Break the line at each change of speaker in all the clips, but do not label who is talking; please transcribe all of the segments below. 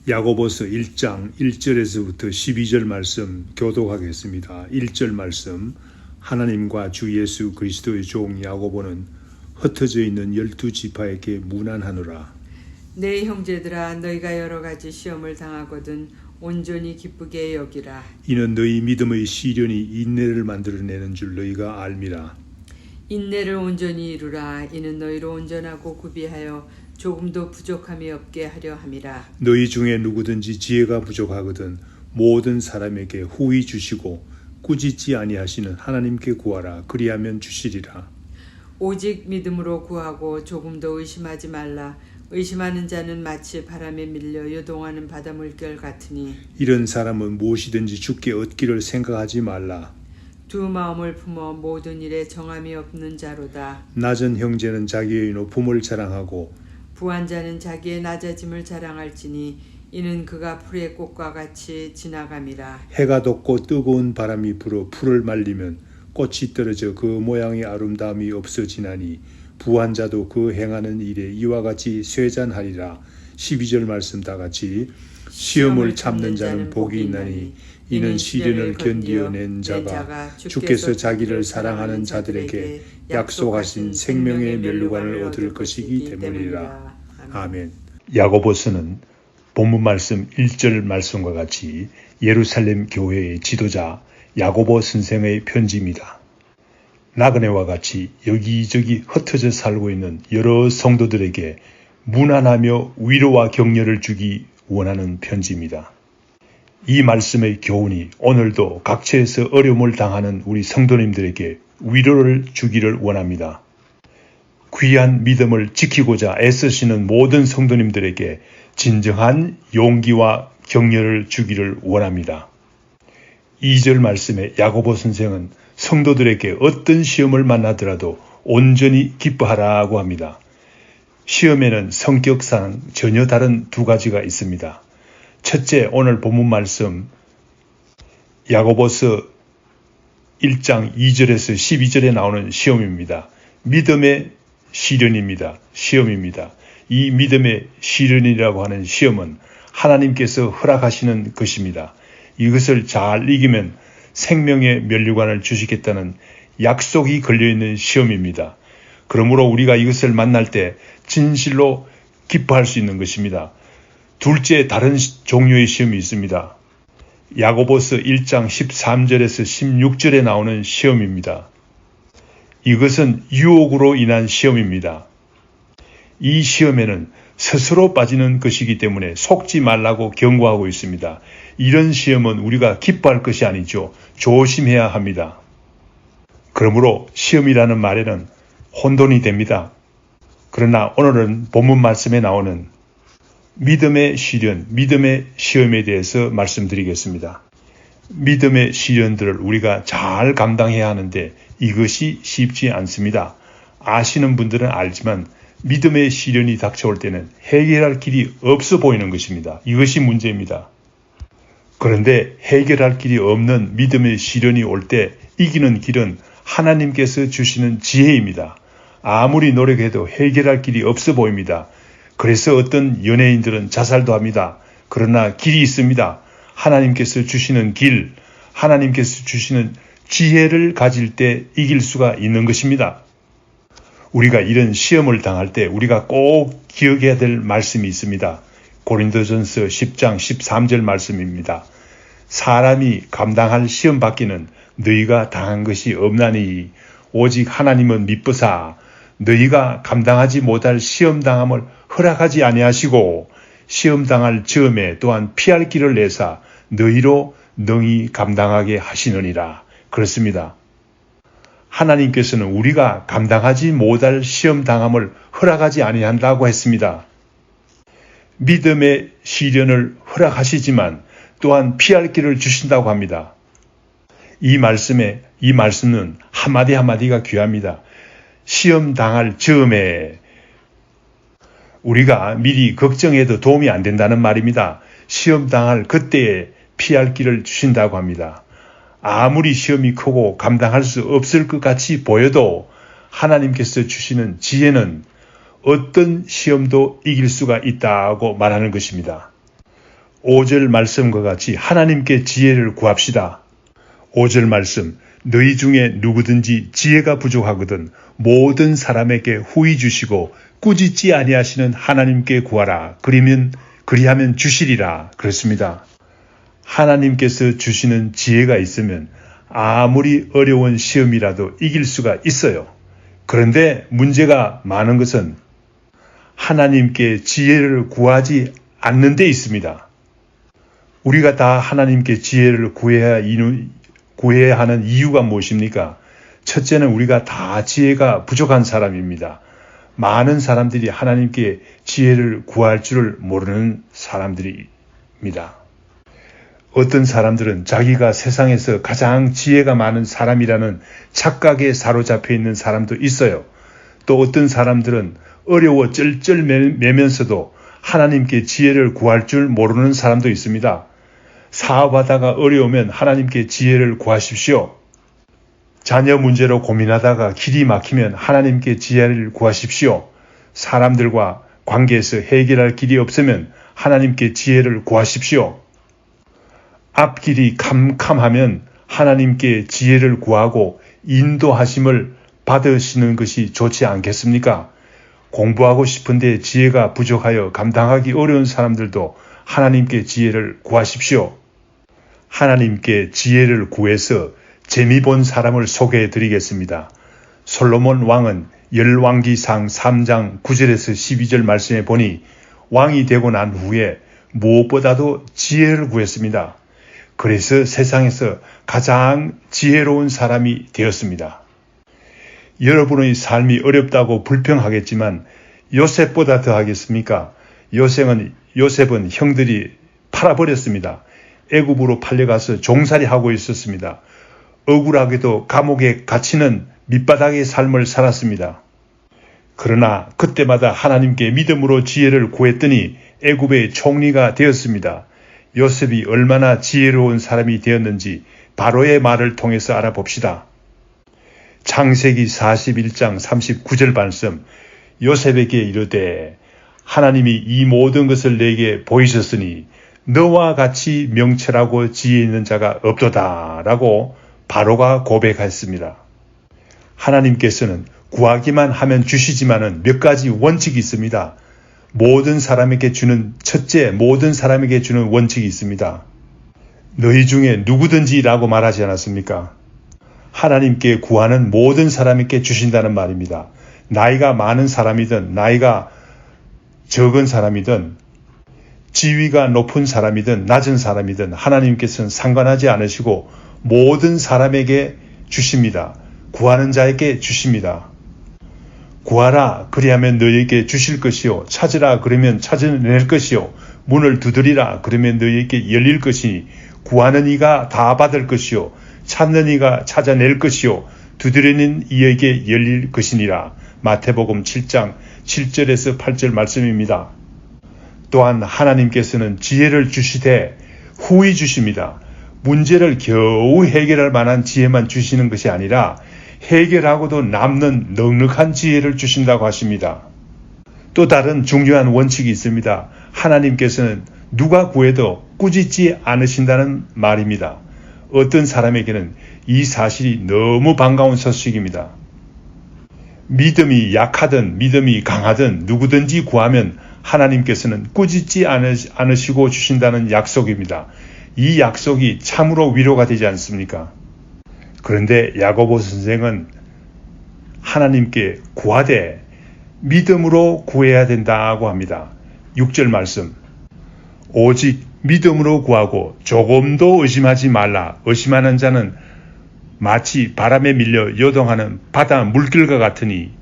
야고보서 1장 1절에서부터 12절 말씀 교독하겠습니다. 1절 말씀. 하나님과 주 예수 그리스도의 종 야고보는 흩어져 있는 12지파에게 문안하노라.
내 형제들아, 너희가 여러 가지 시험을 당하거든 온전히 기쁘게 여기라.
이는 너희 믿음의 시련이 인내를 만들어내는 줄 너희가 알미라.
인내를 온전히 이루라. 이는 너희를 온전하고 구비하여 조금도 부족함이 없게 하려 함이라.
너희 중에 누구든지 지혜가 부족하거든 모든 사람에게 후히 주시고 꾸짖지 아니하시는 하나님께 구하라. 그리하면 주시리라.
오직 믿음으로 구하고 조금도 의심하지 말라. 의심하는 자는 마치 바람에 밀려 요동하는 바닷물결 같으니
이런 사람은 무엇이든지 주께 얻기를 생각하지 말라.
두 마음을 품어 모든 일에 정함이 없는 자로다.
낮은 형제는 자기의 높음을 자랑하고
부한 자는 자기의 낮아짐을 자랑할지니 이는 그가 풀의 꽃과 같이 지나감이라.
해가 돋고 뜨거운 바람이 불어 풀을 말리면 꽃이 떨어져 그 모양의 아름다움이 없어지나니 부한 자도 그 행하는 일에 이와 같이 쇠잔하리라. 12절 말씀 다 같이. 시험을 참는 자는 복이 있나니 이는 시련을 견디어낸 자가 주께서 자기를 사랑하는 자들에게 약속하신 생명의 면류관을 얻을 것이기 때문이라. 아멘. 야고보서는 본문 말씀 1절 말씀과 같이 예루살렘 교회의 지도자 야고보 선생의 편지입니다. 나그네와 같이 여기저기 흩어져 살고 있는 여러 성도들에게 문안하며 위로와 격려를 주기 원하는 편지입니다. 이 말씀의 교훈이 오늘도 각처에서 어려움을 당하는 우리 성도님들에게 위로를 주기를 원합니다. 귀한 믿음을 지키고자 애쓰시는 모든 성도님들에게 진정한 용기와 격려를 주기를 원합니다. 2절 말씀에 야고보 선생은 성도들에게 어떤 시험을 만나더라도 온전히 기뻐하라고 합니다. 시험에는 성격상 전혀 다른 두 가지가 있습니다. 첫째, 오늘 본문 말씀 야고보서 1장 2절에서 12절에 나오는 시험입니다. 믿음의 시련입니다. 시험입니다. 이 믿음의 시련이라고 하는 시험은 하나님께서 허락하시는 것입니다. 이것을 잘 이기면 생명의 면류관을 주시겠다는 약속이 걸려있는 시험입니다. 그러므로 우리가 이것을 만날 때 진실로 기뻐할 수 있는 것입니다. 둘째, 다른 종류의 시험이 있습니다. 야고보서 1장 13절에서 16절에 나오는 시험입니다. 이것은 유혹으로 인한 시험입니다. 이 시험에는 스스로 빠지는 것이기 때문에 속지 말라고 경고하고 있습니다. 이런 시험은 우리가 기뻐할 것이 아니죠. 조심해야 합니다. 그러므로 시험이라는 말에는 혼돈이 됩니다. 그러나 오늘은 본문 말씀에 나오는 믿음의 시련, 믿음의 시험에 대해서 말씀드리겠습니다. 믿음의 시련들을 우리가 잘 감당해야 하는데 이것이 쉽지 않습니다. 아시는 분들은 알지만 믿음의 시련이 닥쳐올 때는 해결할 길이 없어 보이는 것입니다. 이것이 문제입니다. 그런데 해결할 길이 없는 믿음의 시련이 올 때 이기는 길은 하나님께서 주시는 지혜입니다. 아무리 노력해도 해결할 길이 없어 보입니다. 그래서 어떤 연예인들은 자살도 합니다. 그러나 길이 있습니다. 하나님께서 주시는 길, 하나님께서 주시는 지혜를 가질 때 이길 수가 있는 것입니다. 우리가 이런 시험을 당할 때 우리가 꼭 기억해야 될 말씀이 있습니다. 고린도전서 10장 13절 말씀입니다. 사람이 감당할 시험 받기는 너희가 당한 것이 없나니 오직 하나님은 미쁘사 너희가 감당하지 못할 시험 당함을 허락하지 아니하시고 시험 당할 즈음에 또한 피할 길을 내사 너희로 능히 감당하게 하시느니라. 그렇습니다. 하나님께서는 우리가 감당하지 못할 시험 당함을 허락하지 아니한다고 했습니다. 믿음의 시련을 허락하시지만 또한 피할 길을 주신다고 합니다. 이 말씀은 한마디 한마디가 귀합니다. 시험 당할 즈음에 우리가 미리 걱정해도 도움이 안 된다는 말입니다. 시험 당할 그때에 피할 길을 주신다고 합니다. 아무리 시험이 크고 감당할 수 없을 것 같이 보여도 하나님께서 주시는 지혜는 어떤 시험도 이길 수가 있다고 말하는 것입니다. 5절 말씀과 같이 하나님께 지혜를 구합시다. 5절 말씀, 너희 중에 누구든지 지혜가 부족하거든 모든 사람에게 후히 주시고 꾸짖지 아니하시는 하나님께 구하라. 그리하면 주시리라. 그렇습니다. 하나님께서 주시는 지혜가 있으면 아무리 어려운 시험이라도 이길 수가 있어요. 그런데 문제가 많은 것은 하나님께 지혜를 구하지 않는 데 있습니다. 우리가 다 하나님께 지혜를 구해야 하는 이유가 무엇입니까? 첫째는 우리가 다 지혜가 부족한 사람입니다. 많은 사람들이 하나님께 지혜를 구할 줄을 모르는 사람들입니다. 어떤 사람들은 자기가 세상에서 가장 지혜가 많은 사람이라는 착각에 사로잡혀 있는 사람도 있어요. 또 어떤 사람들은 어려워 쩔쩔매면서도 하나님께 지혜를 구할 줄 모르는 사람도 있습니다. 사업하다가 어려우면 하나님께 지혜를 구하십시오. 자녀 문제로 고민하다가 길이 막히면 하나님께 지혜를 구하십시오. 사람들과 관계에서 해결할 길이 없으면 하나님께 지혜를 구하십시오. 앞길이 캄캄하면 하나님께 지혜를 구하고 인도하심을 받으시는 것이 좋지 않겠습니까? 공부하고 싶은데 지혜가 부족하여 감당하기 어려운 사람들도 하나님께 지혜를 구하십시오. 하나님께 지혜를 구해서 재미 본 사람을 소개해 드리겠습니다. 솔로몬 왕은 열왕기상 3장 9절에서 12절 말씀에 보니 왕이 되고 난 후에 무엇보다도 지혜를 구했습니다. 그래서 세상에서 가장 지혜로운 사람이 되었습니다. 여러분의 삶이 어렵다고 불평하겠지만 요셉보다 더 하겠습니까? 요셉은 형들이 팔아버렸습니다. 애굽으로 팔려가서 종살이 하고 있었습니다. 억울하게도 감옥에 갇히는 밑바닥의 삶을 살았습니다. 그러나 그때마다 하나님께 믿음으로 지혜를 구했더니 애굽의 총리가 되었습니다. 요셉이 얼마나 지혜로운 사람이 되었는지 바로의 말을 통해서 알아봅시다. 창세기 41장 39절 말씀, 요셉에게 이르되 하나님이 이 모든 것을 내게 보이셨으니 너와 같이 명철하고 지혜 있는 자가 없도다 라고 바로가 고백했습니다. 하나님께서는 구하기만 하면 주시지만은 몇 가지 원칙이 있습니다. 모든 사람에게 주는 원칙이 있습니다. 너희 중에 누구든지라고 말하지 않았습니까? 하나님께 구하는 모든 사람에게 주신다는 말입니다. 나이가 많은 사람이든 나이가 적은 사람이든 지위가 높은 사람이든 낮은 사람이든 하나님께서는 상관하지 않으시고 모든 사람에게 주십니다. 구하는 자에게 주십니다. 구하라 그리하면 너희에게 주실 것이요 찾으라 그러면 찾아낼 것이요 문을 두드리라 그러면 너희에게 열릴 것이니 구하는 이가 다 받을 것이요 찾는 이가 찾아낼 것이요 두드리는 이에게 열릴 것이니라. 마태복음 7장 7절에서 8절 말씀입니다. 또한 하나님께서는 지혜를 주시되 후히 주십니다. 문제를 겨우 해결할 만한 지혜만 주시는 것이 아니라 해결하고도 남는 넉넉한 지혜를 주신다고 하십니다. 또 다른 중요한 원칙이 있습니다. 하나님께서는 누가 구해도 꾸짖지 않으신다는 말입니다. 어떤 사람에게는 이 사실이 너무 반가운 소식입니다. 믿음이 약하든 믿음이 강하든 누구든지 구하면 하나님께서는 꾸짖지 않으시고 주신다는 약속입니다. 이 약속이 참으로 위로가 되지 않습니까? 그런데 야고보 선생은 하나님께 구하되 믿음으로 구해야 된다고 합니다. 6절 말씀. 오직 믿음으로 구하고 조금도 의심하지 말라. 의심하는 자는 마치 바람에 밀려 요동하는 바다 물결과 같으니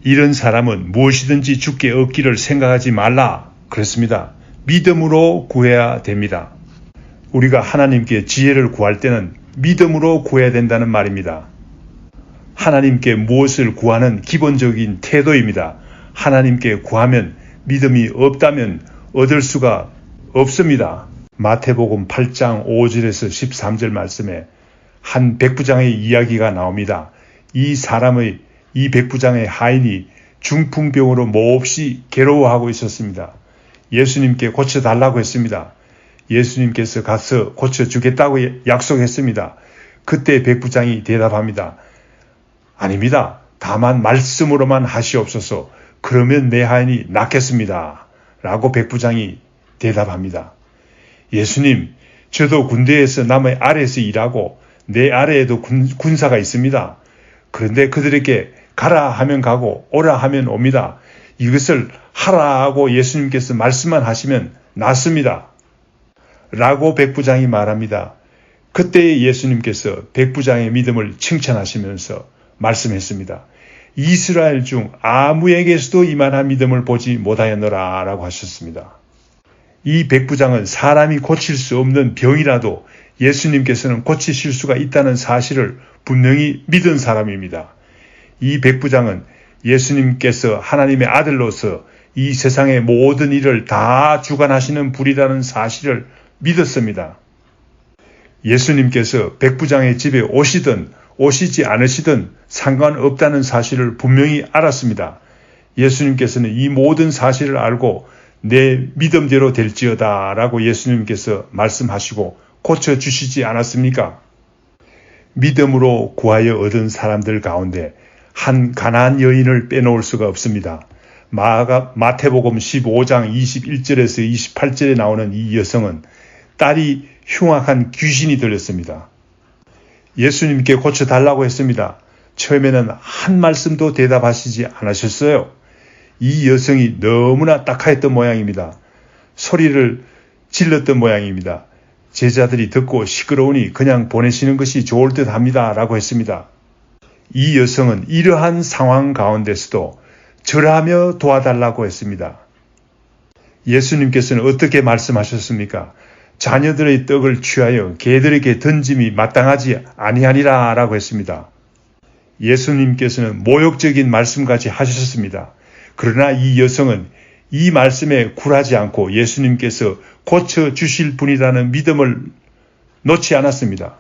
이런 사람은 무엇이든지 주께 얻기를 생각하지 말라. 그렇습니다. 믿음으로 구해야 됩니다. 우리가 하나님께 지혜를 구할 때는 믿음으로 구해야 된다는 말입니다. 하나님께 무엇을 구하는 기본적인 태도입니다. 하나님께 구하면 믿음이 없다면 얻을 수가 없습니다. 마태복음 8장 5절에서 13절 말씀에 한 백부장의 이야기가 나옵니다. 이 백부장의 하인이 중풍병으로 몹시 괴로워하고 있었습니다. 예수님께 고쳐달라고 했습니다. 예수님께서 가서 고쳐주겠다고 약속했습니다. 그때 백부장이 대답합니다. 아닙니다. 다만 말씀으로만 하시옵소서. 그러면 내 하인이 낫겠습니다. 라고 백부장이 대답합니다. 예수님, 저도 군대에서 남의 아래에서 일하고 내 아래에도 군사가 있습니다. 그런데 그들에게 가라 하면 가고 오라 하면 옵니다. 이것을 하라 하고 예수님께서 말씀만 하시면 낫습니다. 라고 백부장이 말합니다. 그때 예수님께서 백부장의 믿음을 칭찬하시면서 말씀했습니다. 이스라엘 중 아무에게서도 이만한 믿음을 보지 못하였노라 라고 하셨습니다. 이 백부장은 사람이 고칠 수 없는 병이라도 예수님께서는 고치실 수가 있다는 사실을 분명히 믿은 사람입니다. 이 백부장은 예수님께서 하나님의 아들로서 이 세상의 모든 일을 다 주관하시는 분이라는 사실을 믿었습니다. 예수님께서 백부장의 집에 오시든 오시지 않으시든 상관없다는 사실을 분명히 알았습니다. 예수님께서는 이 모든 사실을 알고 내 믿음대로 될지어다 라고 예수님께서 말씀하시고 고쳐주시지 않았습니까? 믿음으로 구하여 얻은 사람들 가운데 한 가나안 여인을 빼놓을 수가 없습니다. 마태복음 15장 21절에서 28절에 나오는 이 여성은 딸이 흉악한 귀신이 들렸습니다. 예수님께 고쳐달라고 했습니다. 처음에는 한 말씀도 대답하시지 않으셨어요. 이 여성이 너무나 딱하였던 모양입니다. 소리를 질렀던 모양입니다. 제자들이 듣고 시끄러우니 그냥 보내시는 것이 좋을 듯 합니다. 라고 했습니다. 이 여성은 이러한 상황 가운데서도 절하며 도와달라고 했습니다. 예수님께서는 어떻게 말씀하셨습니까? 자녀들의 떡을 취하여 개들에게 던짐이 마땅하지 아니하니라 라고 했습니다. 예수님께서는 모욕적인 말씀까지 하셨습니다. 그러나 이 여성은 이 말씀에 굴하지 않고 예수님께서 고쳐주실 분이라는 믿음을 놓지 않았습니다.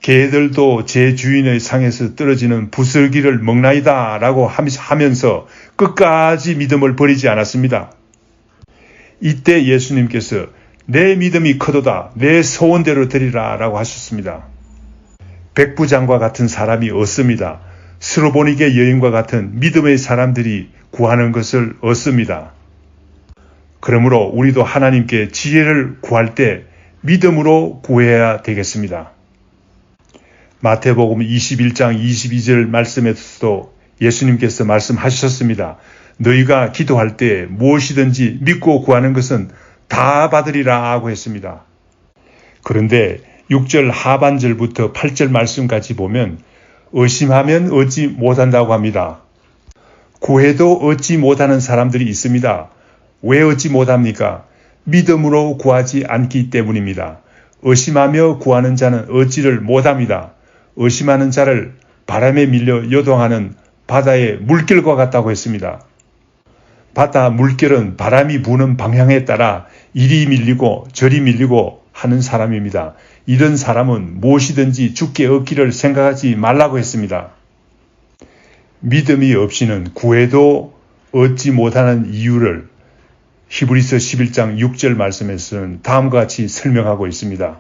개들도 제 주인의 상에서 떨어지는 부스러기를 먹나이다 라고 하면서 끝까지 믿음을 버리지 않았습니다. 이때 예수님께서 내 믿음이 크도다 내 소원대로 드리라 라고 하셨습니다. 백부장과 같은 사람이 없습니다. 스로보니게 여인과 같은 믿음의 사람들이 구하는 것을 얻습니다. 그러므로 우리도 하나님께 지혜를 구할 때 믿음으로 구해야 되겠습니다. 마태복음 21장 22절 말씀에서도 예수님께서 말씀하셨습니다. 너희가 기도할 때 무엇이든지 믿고 구하는 것은 다 받으리라 하고 했습니다. 그런데 6절 하반절부터 8절 말씀까지 보면 의심하면 얻지 못한다고 합니다. 구해도 얻지 못하는 사람들이 있습니다. 왜 얻지 못합니까? 믿음으로 구하지 않기 때문입니다. 의심하며 구하는 자는 얻지를 못합니다. 의심하는 자를 바람에 밀려 요동하는 바다의 물결과 같다고 했습니다. 바다 물결은 바람이 부는 방향에 따라 이리 밀리고 저리 밀리고 하는 사람입니다. 이런 사람은 무엇이든지 주께 얻기를 생각하지 말라고 했습니다. 믿음이 없이는 구해도 얻지 못하는 이유를 히브리서 11장 6절 말씀에서는 다음과 같이 설명하고 있습니다.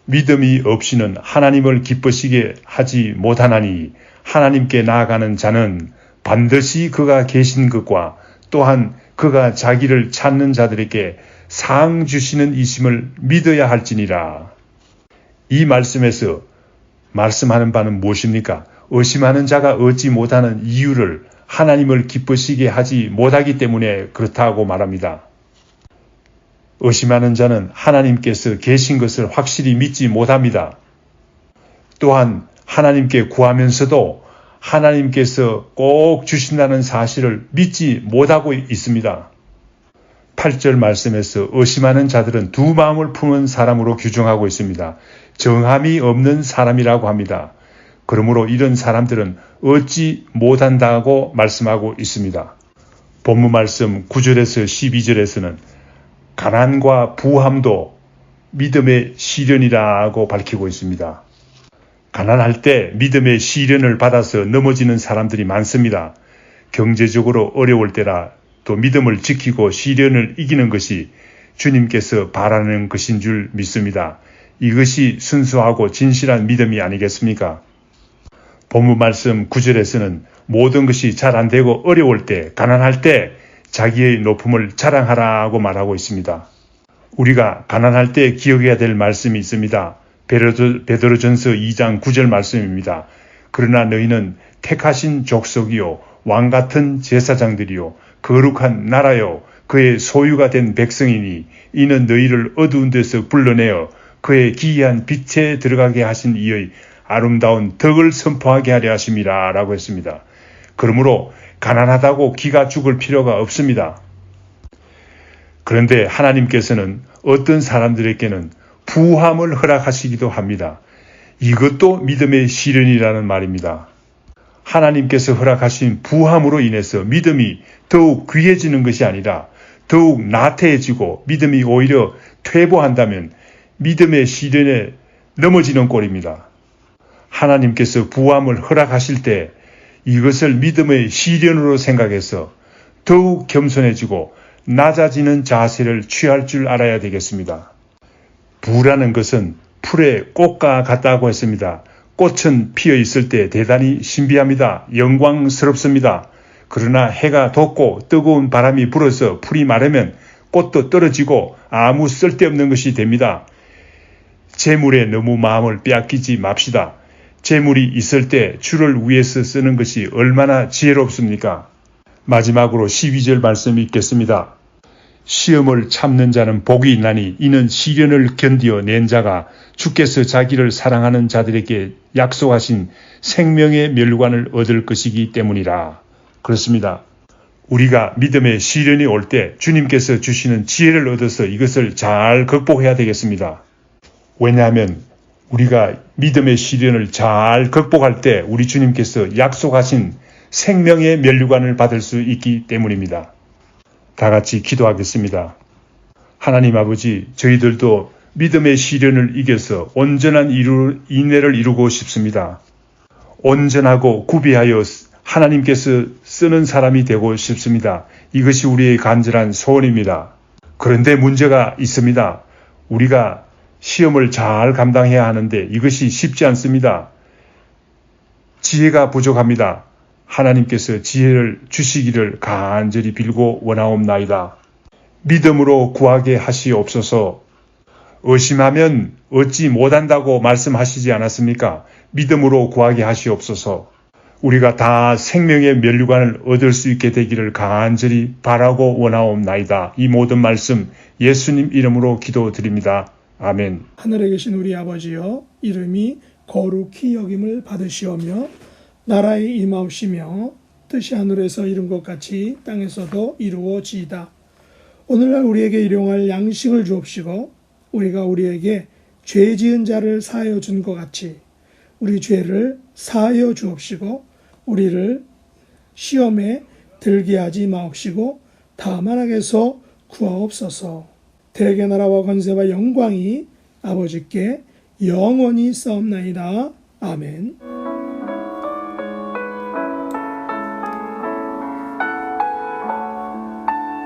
믿음이 없이는 하나님을 기쁘시게 하지 못하나니 하나님께 나아가는 자는 반드시 그가 계신 것과 또한 그가 자기를 찾는 자들에게 상 주시는 이심을 믿어야 할지니라. 이 말씀에서 말씀하는 바는 무엇입니까? 의심하는 자가 얻지 못하는 이유를 하나님을 기쁘시게 하지 못하기 때문에 그렇다고 말합니다. 의심하는 자는 하나님께서 계신 것을 확실히 믿지 못합니다. 또한 하나님께 구하면서도 하나님께서 꼭 주신다는 사실을 믿지 못하고 있습니다. 8절 말씀에서 의심하는 자들은 두 마음을 품은 사람으로 규정하고 있습니다. 정함이 없는 사람이라고 합니다. 그러므로 이런 사람들은 얻지 못한다고 말씀하고 있습니다. 본문 말씀 9절에서 12절에서는 가난과 부함도 믿음의 시련이라고 밝히고 있습니다. 가난할 때 믿음의 시련을 받아서 넘어지는 사람들이 많습니다. 경제적으로 어려울 때라 또 믿음을 지키고 시련을 이기는 것이 주님께서 바라는 것인 줄 믿습니다. 이것이 순수하고 진실한 믿음이 아니겠습니까? 본문 말씀 9절에서는 모든 것이 잘 안 되고 어려울 때, 가난할 때 자기의 높음을 자랑하라고 말하고 있습니다. 우리가 가난할 때 기억해야 될 말씀이 있습니다. 베드로전서 2장 9절 말씀입니다. 그러나 너희는 택하신 족속이요 왕같은 제사장들이요 거룩한 나라요 그의 소유가 된 백성이니 이는 너희를 어두운 데서 불러내어 그의 기이한 빛에 들어가게 하신 이의 아름다운 덕을 선포하게 하려 하심이라 라고 했습니다. 그러므로 가난하다고 기가 죽을 필요가 없습니다. 그런데 하나님께서는 어떤 사람들에게는 부함을 허락하시기도 합니다. 이것도 믿음의 시련이라는 말입니다. 하나님께서 허락하신 부함으로 인해서 믿음이 더욱 귀해지는 것이 아니라 더욱 나태해지고 믿음이 오히려 퇴보한다면 믿음의 시련에 넘어지는 꼴입니다. 하나님께서 부함을 허락하실 때 이것을 믿음의 시련으로 생각해서 더욱 겸손해지고 낮아지는 자세를 취할 줄 알아야 되겠습니다. 부라는 것은 풀의 꽃과 같다고 했습니다. 꽃은 피어 있을 때 대단히 신비합니다. 영광스럽습니다. 그러나 해가 돋고 뜨거운 바람이 불어서 풀이 마르면 꽃도 떨어지고 아무 쓸데없는 것이 됩니다. 재물에 너무 마음을 빼앗기지 맙시다. 재물이 있을 때 주를 위해서 쓰는 것이 얼마나 지혜롭습니까? 마지막으로 12절 말씀이 있겠습니다. 시험을 참는 자는 복이 있나니 이는 시련을 견디어 낸 자가 주께서 자기를 사랑하는 자들에게 약속하신 생명의 멸관을 얻을 것이기 때문이라. 그렇습니다. 우리가 믿음의 시련이 올 때 주님께서 주시는 지혜를 얻어서 이것을 잘 극복해야 되겠습니다. 왜냐하면 우리가 믿음의 시련을 잘 극복할 때 우리 주님께서 약속하신 생명의 면류관을 받을 수 있기 때문입니다. 다 같이 기도하겠습니다. 하나님 아버지, 저희들도 믿음의 시련을 이겨서 온전한 인내를 이루고 싶습니다. 온전하고 구비하여 하나님께서 쓰는 사람이 되고 싶습니다. 이것이 우리의 간절한 소원입니다. 그런데 문제가 있습니다. 우리가 시험을 잘 감당해야 하는데 이것이 쉽지 않습니다. 지혜가 부족합니다. 하나님께서 지혜를 주시기를 간절히 빌고 원하옵나이다. 믿음으로 구하게 하시옵소서. 의심하면 얻지 못한다고 말씀하시지 않았습니까? 믿음으로 구하게 하시옵소서. 우리가 다 생명의 면류관을 얻을 수 있게 되기를 간절히 바라고 원하옵나이다. 이 모든 말씀 예수님 이름으로 기도드립니다. 아멘.
하늘에 계신 우리 아버지여, 이름이 거룩히 여김을 받으시오며 나라의 임하옵시며 뜻이 하늘에서 이룬 것 같이 땅에서도 이루어지이다. 오늘날 우리에게 일용할 양식을 주옵시고 우리가 우리에게 죄 지은 자를 사하여 준 것 같이 우리 죄를 사하여 주옵시고 우리를 시험에 들게 하지 마옵시고 다만 악에서 구하옵소서. 대개 나라와 권세와 영광이 아버지께 영원히 싸움나이다. 아멘.